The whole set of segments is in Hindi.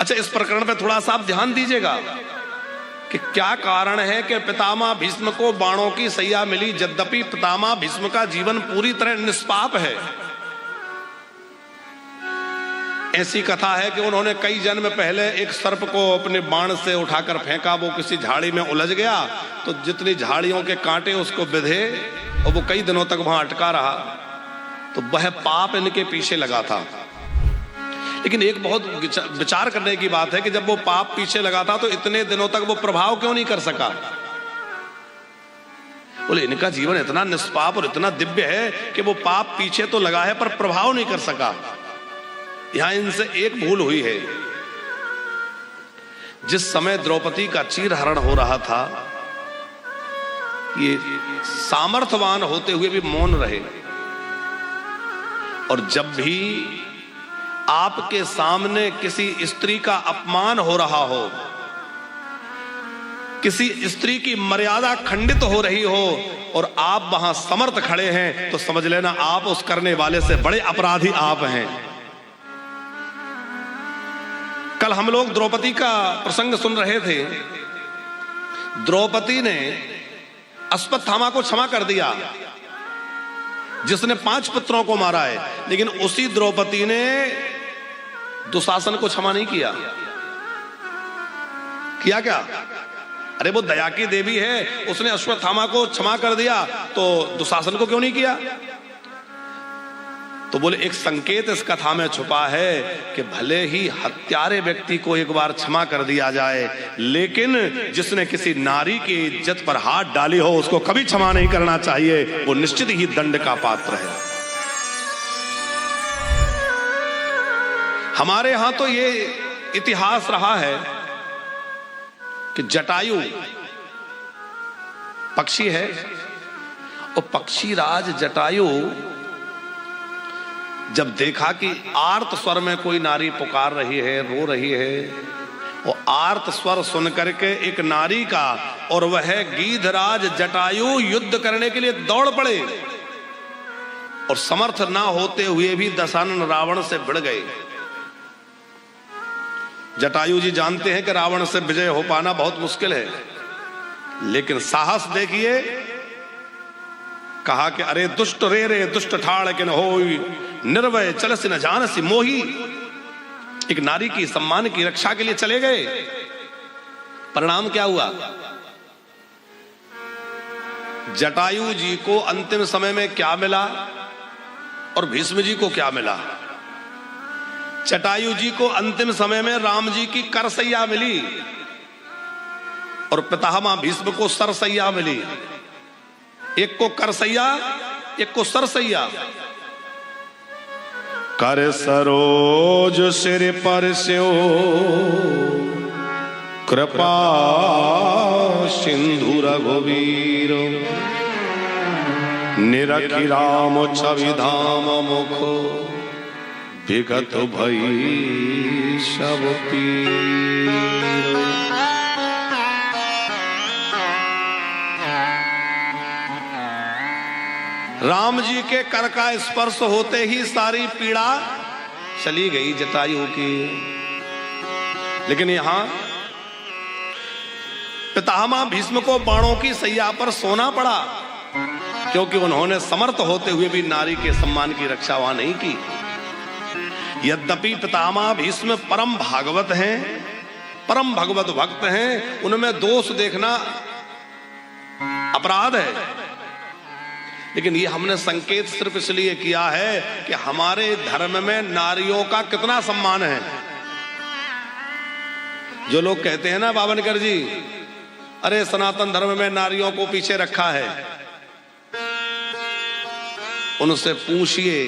अच्छा, इस प्रकरण पे थोड़ा सा आप ध्यान दीजिएगा कि क्या कारण है कि पितामह भीष्म को बाणों की सैया मिली, यद्यपि पितामह भीष्म का जीवन पूरी तरह निष्पाप है। ऐसी कथा है कि उन्होंने कई जन्म पहले एक सर्प को अपने बाण से उठाकर फेंका, वो किसी झाड़ी में उलझ गया, तो जितनी झाड़ियों के कांटे उसको बिधे और वो कई दिनों तक वहां अटका रहा, तो वह पाप इनके पीछे लगा था। लेकिन एक बहुत विचार करने की बात है कि जब वो पाप पीछे लगा था तो इतने दिनों तक वो प्रभाव क्यों नहीं कर सका? बोले इनका जीवन इतना निष्पाप और इतना दिव्य है कि वो पाप पीछे तो लगा है पर प्रभाव नहीं कर सका। यहां इनसे एक भूल हुई है। जिस समय द्रौपदी का चीरहरण हो रहा था, ये सामर्थ्यवान होते हुए भी मौन रहे, और जब भी आपके सामने किसी स्त्री का अपमान हो रहा हो, किसी स्त्री की मर्यादा खंडित हो रही हो और आप वहां समर्थ खड़े हैं, तो समझ लेना आप उस करने वाले से बड़े अपराधी आप हैं। कल हम लोग द्रौपदी का प्रसंग सुन रहे थे। द्रौपदी ने अश्वत्थामा को क्षमा कर दिया जिसने 5 पुत्रों को मारा है, लेकिन उसी द्रौपदी ने दुशासन को क्षमा नहीं किया। किया क्या? अरे वो दया की देवी है, उसने अश्वत्थामा को क्षमा कर दिया, तो दुशासन को क्यों नहीं किया? तो बोले एक संकेत इस कथा में छुपा है कि भले ही हत्यारे व्यक्ति को एक बार क्षमा कर दिया जाए, लेकिन जिसने किसी नारी की इज्जत पर हाथ डाली हो उसको कभी क्षमा नहीं करना चाहिए, वो निश्चित ही दंड का पात्र है। हमारे यहां तो ये इतिहास रहा है कि जटायु पक्षी है और पक्षी राज जटायु जब देखा कि आर्त स्वर में कोई नारी पुकार रही है, रो रही है, और आर्त स्वर सुन करके एक नारी का और वह गीधराज जटायु युद्ध करने के लिए दौड़ पड़े, और समर्थ ना होते हुए भी दशानन रावण से भिड़ गए। जटायु जी जानते हैं कि रावण से विजय हो पाना बहुत मुश्किल है, लेकिन साहस देखिए। कहा कि अरे दुष्ट रे दुष्ट ठाड़ के न होई, निर्भय चलसी न जानसी मोही। एक नारी की सम्मान की रक्षा के लिए चले गए। परिणाम क्या हुआ? जटायु जी को अंतिम समय में क्या मिला और भीष्म जी को क्या मिला? जटायु जी को अंतिम समय में राम जी की करसैया मिली और पितामह भीष्म को सरसैया मिली। एक को करसैया, एक को सरसैया। कर सरोज सिर पर स्यो कृपा सिंधु रघुवीर, निरखि राम छवि धाम मुख, विगत भई सब पीर। राम जी के कर का स्पर्श होते ही सारी पीड़ा चली गई जटायु की। लेकिन यहां पितामह भीष्म को बाणों की सैया पर सोना पड़ा, क्योंकि उन्होंने समर्थ होते हुए भी नारी के सम्मान की रक्षा वहां नहीं की। यद्यपि पितामह भीष्म परम भागवत हैं, परम भगवत भक्त हैं, उनमें दोष देखना अपराध है, लेकिन ये हमने संकेत सिर्फ इसलिए किया है कि हमारे धर्म में नारियों का कितना सम्मान है। जो लोग कहते हैं ना बावनकर जी, अरे सनातन धर्म में नारियों को पीछे रखा है, उनसे पूछिए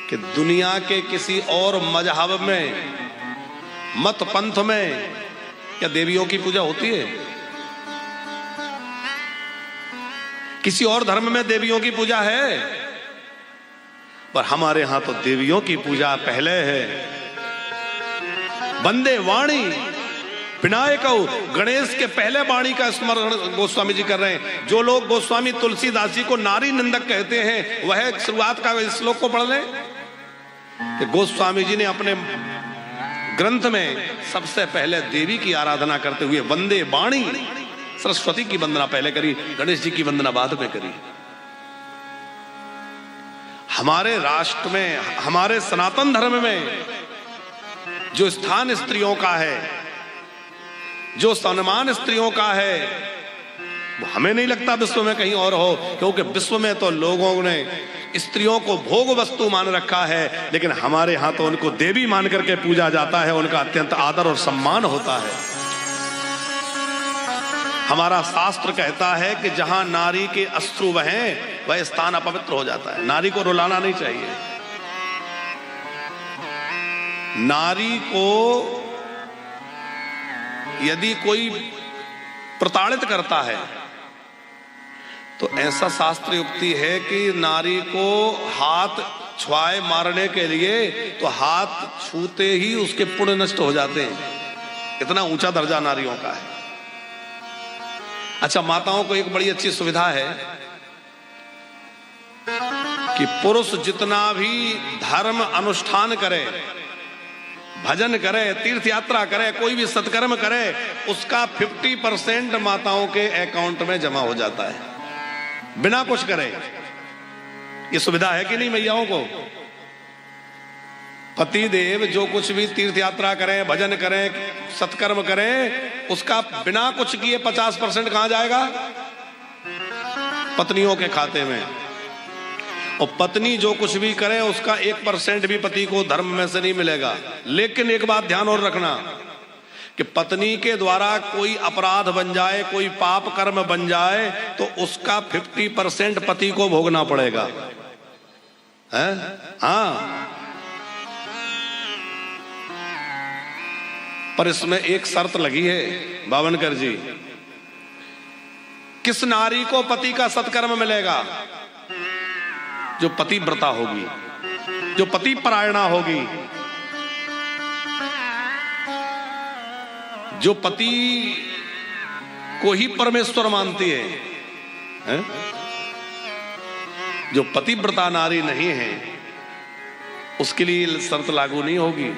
कि दुनिया के किसी और मजहब में, मत पंथ में क्या देवियों की पूजा होती है? किसी और धर्म में देवियों की पूजा है? पर हमारे यहां तो देवियों की पूजा पहले है। वंदे वाणी विनायक, गणेश के पहले वाणी का स्मरण गोस्वामी जी कर रहे हैं। जो लोग गोस्वामी तुलसीदास जी को नारी निंदक कहते हैं, वह शुरुआत का श्लोक को पढ़ लें कि गोस्वामी जी ने अपने ग्रंथ में सबसे पहले देवी की आराधना करते हुए वंदे वाणी, सरस्वती की वंदना पहले करी, गणेश जी की वंदना बाद में करी। हमारे राष्ट्र में, हमारे सनातन धर्म में जो स्थान स्त्रियों का है, जो सम्मान स्त्रियों का है, वो हमें नहीं लगता विश्व में कहीं और हो, क्योंकि विश्व में तो लोगों ने स्त्रियों को भोग वस्तु मान रखा है, लेकिन हमारे यहां तो उनको देवी मान करके पूजा जाता है, उनका अत्यंत आदर और सम्मान होता है। हमारा शास्त्र कहता है कि जहां नारी के अश्रु बहें वह स्थान अपवित्र हो जाता है। नारी को रुलाना नहीं चाहिए। नारी को यदि कोई प्रताड़ित करता है तो ऐसा शास्त्र युक्ति है कि नारी को हाथ छुआए मारने के लिए तो हाथ छूते ही उसके पुण्य नष्ट हो जाते हैं। इतना ऊंचा दर्जा नारियों का है। अच्छा, माताओं को एक बड़ी अच्छी सुविधा है कि पुरुष जितना भी धर्म अनुष्ठान करे, भजन करे, तीर्थ यात्रा करे, कोई भी सत्कर्म करे, उसका 50% माताओं के अकाउंट में जमा हो जाता है बिना कुछ करे। ये सुविधा है कि नहीं मैयाओं को? पति देव जो कुछ भी तीर्थ यात्रा करें, भजन करें, सत्कर्म करें, उसका बिना कुछ किए 50% कहां जाएगा? पत्नियों के खाते में। और पत्नी जो कुछ भी करे उसका 1% भी पति को धर्म में से नहीं मिलेगा। लेकिन एक बात ध्यान और रखना कि पत्नी के द्वारा कोई अपराध बन जाए, कोई पाप कर्म बन जाए, तो उसका 50% पति को भोगना पड़ेगा। है? हाँ, पर इसमें एक शर्त लगी है बावनकर जी। किस नारी को पति का सत्कर्म मिलेगा? जो पतिव्रता होगी, जो पति परायणा होगी, जो पति को ही परमेश्वर मानती है? जो पतिव्रता नारी नहीं है उसके लिए शर्त लागू नहीं होगी।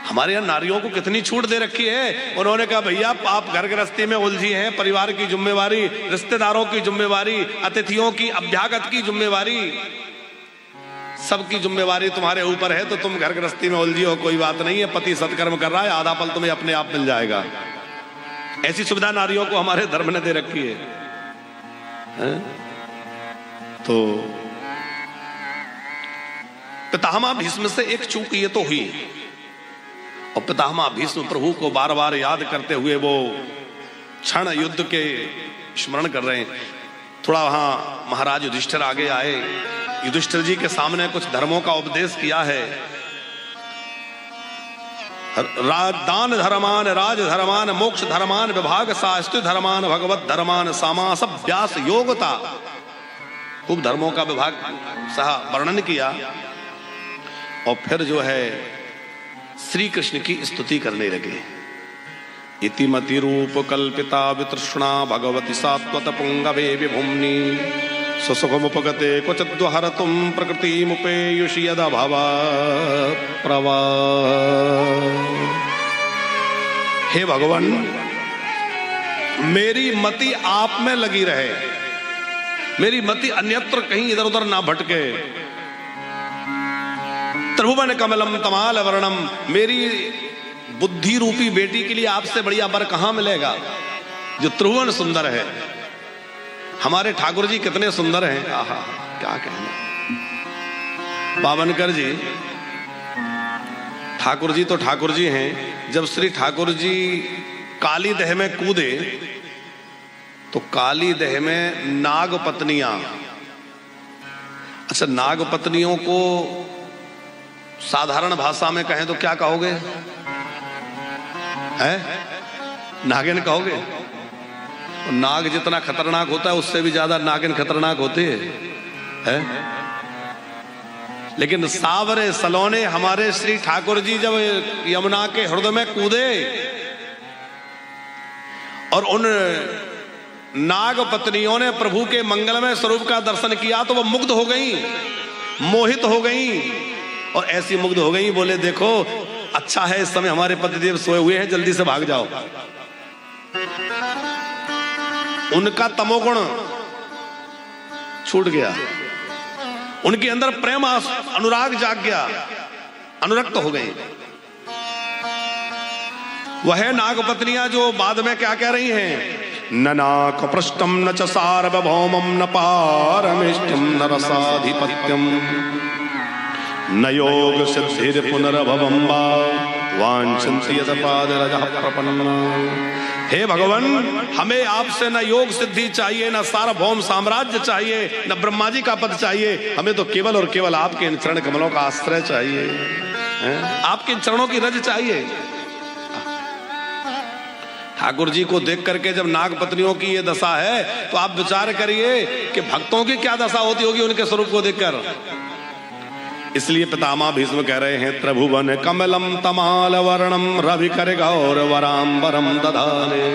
हमारे यहाँ नारियों को कितनी छूट दे रखी है। उन्होंने कहा भैया आप घर गृहस्थी में उलझी हैं, परिवार की जिम्मेवारी, रिश्तेदारों की जिम्मेवारी, अतिथियों की अभ्यागत की जिम्मेवारी, सबकी जिम्मेवारी तुम्हारे ऊपर है, तो तुम घर गृहस्थी में उलझी हो, कोई बात नहीं है। पति सत्कर्म कर रहा है, आधा पल तुम्हें अपने आप मिल जाएगा। ऐसी सुविधा नारियों को हमारे धर्म ने दे रखी है। तो पितामह भीष्म से एक चूक ये तो हुई, और पितामह भीष्म प्रभु को बार बार याद करते हुए वो क्षण युद्ध के स्मरण कर रहे हैं। थोड़ा वहां महाराज युधिष्ठिर आगे आए, युधिष्ठिर जी के सामने कुछ धर्मों का उपदेश किया है। दान धर्मान, राज धर्मान, मोक्ष धर्मान, विभाग शास्त्र धर्मान, भगवत धर्मान, समास व्यास योगता, खूब धर्मों का विभाग सहा वर्णन किया। और फिर जो है श्री कृष्ण की स्तुति करने लगे। इतिमति रूप कल्पिता वितृष्णा भगवती सात्वत पुंगवे विभुम्नि सुसुखमुपगते क्वचिद्वहरतुं प्रकृतिमुपेयुषि यदा भवा प्रवा। हे भगवान, मेरी मति आप में लगी रहे, मेरी मति अन्यत्र कहीं इधर उधर ना भटके। त्रिभुवन कमलम तमाल वर्णम, मेरी बुद्धि रूपी बेटी के लिए आपसे बढ़िया वर कहां मिलेगा जो त्रिभुवन सुंदर है। हमारे ठाकुर जी कितने सुंदर हैं, आहा क्या कहना। बावनकर जी, ठाकुर जी तो ठाकुर जी हैं। जब श्री ठाकुर जी काली दह में कूदे तो काली दह में नाग पत्नियां, अच्छा नाग पत्नियों को साधारण भाषा में कहें तो क्या कहोगे? है नागिन कहोगे? नाग जितना खतरनाक होता है उससे भी ज्यादा नागिन खतरनाक होती है। लेकिन सावरे सलोने हमारे श्री ठाकुर जी जब यमुना के हृदय में कूदे और उन नाग पत्नियों ने प्रभु के मंगलमय स्वरूप का दर्शन किया तो वो मुग्ध हो गई, मोहित हो गई। और ऐसी मुग्ध हो गई, बोले देखो अच्छा है इस समय हमारे पतिदेव सोए हुए हैं, जल्दी से भाग जाओ। उनका तमोगुण छूट गया, उनके अंदर प्रेम अनुराग जाग गया, अनुरक्त हो गई। वह नागपत्नियां जो बाद में क्या कह रही हैं, न नाक पृष्ठम न च सार्वभौमम न पारमेष्टम न रसाधिपत्यम न योग सिद्धिर पुनर्भवम वा वांछन्ति यदपादरजः प्रपन्ना। हे भगवान, हमें आपसे न योग सिद्धि चाहिए, न सार्वभौम साम्राज्य चाहिए, न ब्रह्मा जी का पद चाहिए, हमें तो केवल और केवल आपके इन चरण कमलों का आश्रय चाहिए, आपके इन चरणों की रज चाहिए। ठाकुर जी को देख करके जब नाग पत्नियों की ये दशा है तो आप विचार करिए कि भक्तों की क्या दशा होती होगी उनके स्वरूप को देखकर। इसलिए पितामह भीष्म कह रहे हैं, त्रिभुवन कमलम तमाल वर्णम रवि कर गौर वरांबरम दधाने।